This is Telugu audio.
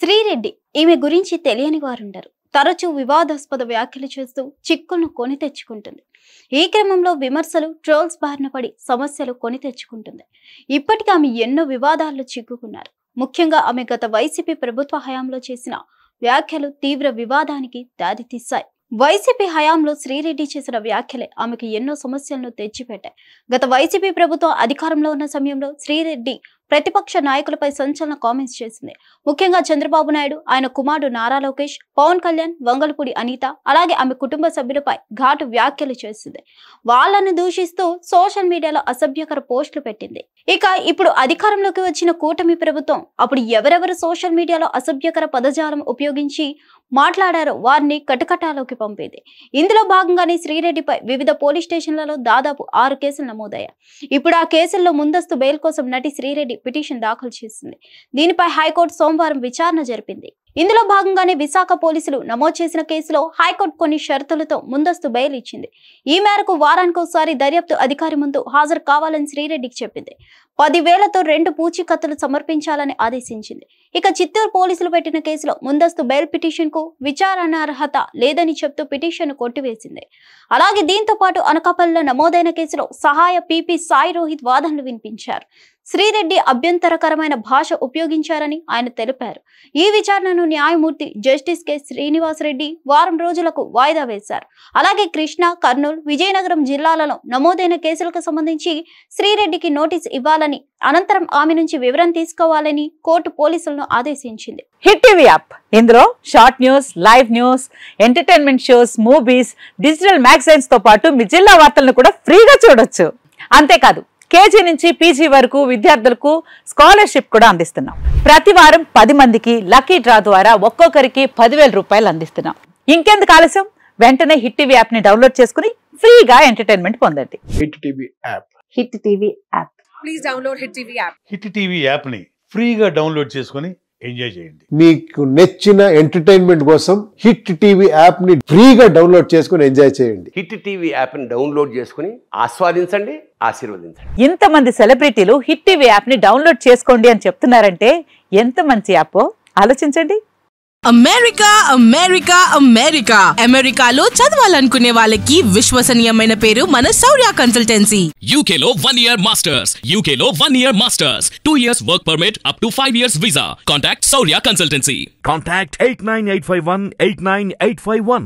శ్రీరెడ్డి ఈమె గురించి తెలియని వారుండరు. తరచూ వివాదాస్పద వ్యాఖ్యలు చేస్తూ చిక్కులను కొని తెచ్చుకుంటుంది. ఈ క్రమంలో విమర్శలు, ట్రోల్స్ బారిన పడి సమస్యలు కొని తెచ్చుకుంటుంది. ఇప్పటికీ ఆమె ఎన్నో వివాదాల్లో చిక్కుకున్నారు. ముఖ్యంగా ఆమె గత వైసీపీ ప్రభుత్వ హయాంలో చేసిన వ్యాఖ్యలు తీవ్ర వివాదానికి దారితీశాయి. వైసీపీ హయాంలో శ్రీరెడ్డి చేసిన వ్యాఖ్యలే ఆమెకు ఎన్నో సమస్యలను తెచ్చిపెట్టాయి. గత వైసీపీ ప్రభుత్వం అధికారంలో ఉన్న సమయంలో శ్రీరెడ్డి ప్రతిపక్ష నాయకులపై సంచలన కామెంట్స్ చేసింది. ముఖ్యంగా చంద్రబాబు నాయుడు, ఆయన కుమారుడు నారా లోకేష్, పవన్ కళ్యాణ్, వంగలపూడి అనిత, అలాగే ఆమె కుటుంబ సభ్యులపై ఘాటు వ్యాఖ్యలు చేసింది. వాళ్ళను దూషిస్తూ సోషల్ మీడియాలో అసభ్యకర పోస్టులు పెట్టింది. ఇక ఇప్పుడు అధికారంలోకి వచ్చిన కూటమి ప్రభుత్వం అప్పుడు ఎవరెవరు సోషల్ మీడియాలో అసభ్యకర పదజాలం ఉపయోగించి మాట్లాడారో వారిని కటకటాలోకి పంపేది. ఇందులో భాగంగానే శ్రీరెడ్డిపై వివిధ పోలీస్ స్టేషన్లలో దాదాపు 6 కేసులు నమోదయ్యాయి. ఇప్పుడు ఆ కేసుల్లో ముందస్తు బెయిల్ కోసం నటి శ్రీరెడ్డి పిటిషన్ దాఖలు చేసింది. దీనిపై హైకోర్టు సోమవారం విచారణ జరిపింది. ఇందులో భాగంగానే విశాఖ పోలీసులు నమోదు చేసిన కేసులో హైకోర్టు కొన్ని షరతులతో ముందస్తు బెయిల్ ఇచ్చింది. ఈ మేరకు వారానికోసారి దర్యాప్తు అధికారి ముందు హాజరు కావాలని శ్రీరెడ్డికి చెప్పింది. 10,000తో 2 పూచీకత్తులు సమర్పించాలని ఆదేశించింది. ఇక చిత్తూరు పోలీసులు పెట్టిన కేసులో ముందస్తు బెయిల్ పిటిషన్ కు విచారణార్హత లేదని చెప్తూ పిటిషన్ కొట్టివేసింది. అలాగే దీంతో పాటు అనకాపల్లిలో నమోదైన కేసులో సహాయ పీపీ సాయి రోహిత్ వాదనలు వినిపించారు. శ్రీరెడ్డి అభ్యంతరకరమైన భాష ఉపయోగించారని ఆయన తెలిపారు. ఈ విచారణను న్యాయమూర్తి జస్టిస్ కె శ్రీనివాస్ రెడ్డి వారం రోజులకు వాయిదా వేశారు. అలాగే కృష్ణా, కర్నూలు, విజయనగరం జిల్లాలలో నమోదైన కేసులకు సంబంధించి శ్రీరెడ్డికి నోటీస్ ఇవ్వాలని, అనంతరం ఆమె నుంచి వివరణ తీసుకోవాలని కోర్టు పోలీసులను ఆదేశించింది. హిట్ టీవీ యాప్, ఇందులో short news, live news, entertainment shows, movies, digital magazines తో పాటు మీ జిల్లా వార్తలను కూడా ఫ్రీగా చూడొచ్చు. అంతేకాదు కేజీ నుంచి పీజీ వరకు విద్యార్థులకు స్కాలర్షిప్ కూడా అందిస్తున్నాం. ప్రతి వారం 10 మందికి లక్కీ డ్రా ద్వారా ఒక్కొక్కరికి 10,000 రూపాయలు అందిస్తున్నాం. ఇంకెందుకు ఆలస్యం, వెంటనే హిట్ టీవీ యాప్ ని డౌన్లోడ్ చేసుకుని ఫ్రీగా ఎంటర్టైన్మెంట్ పొందండి. Hit TV app. Hit TV app. Please download hit TV app. Hit TV app ని ఫ్రీగా డౌన్లోడ్ చేసుకుని ఎంజాయ్ చేయండి. మీకు నచ్చిన ఎంటర్టైన్మెంట్ కోసం హిట్ టీవీ యాప్ ని ఫ్రీగా డౌన్లోడ్ చేసుకుని ఎంజాయ్ చేయండి. హిట్ టీవీ యాప్ ని డౌన్లోడ్ చేసుకుని ఆస్వాదించండి, ఆశీర్వదించండి. ఇంతమంది సెలబ్రిటీలు హిట్ టీవీ యాప్ ని డౌన్లోడ్ చేసుకోండి అని చెప్తున్నారంటే ఎంత మంచి యాప్ ఆలోచించండి. అమెరికా అమెరికా అమెరికా అమెరికాలో చదవాలనుకునే వాళ్ళకి విశ్వసనీయమైన పేరు మన శౌర్య కన్సల్టెన్సీ. UK లో 1 year masters, UK లో 1 year masters, 2 years work permit up to 5 years visa. Contact Saurya Consultancy. Contact 89851 89851.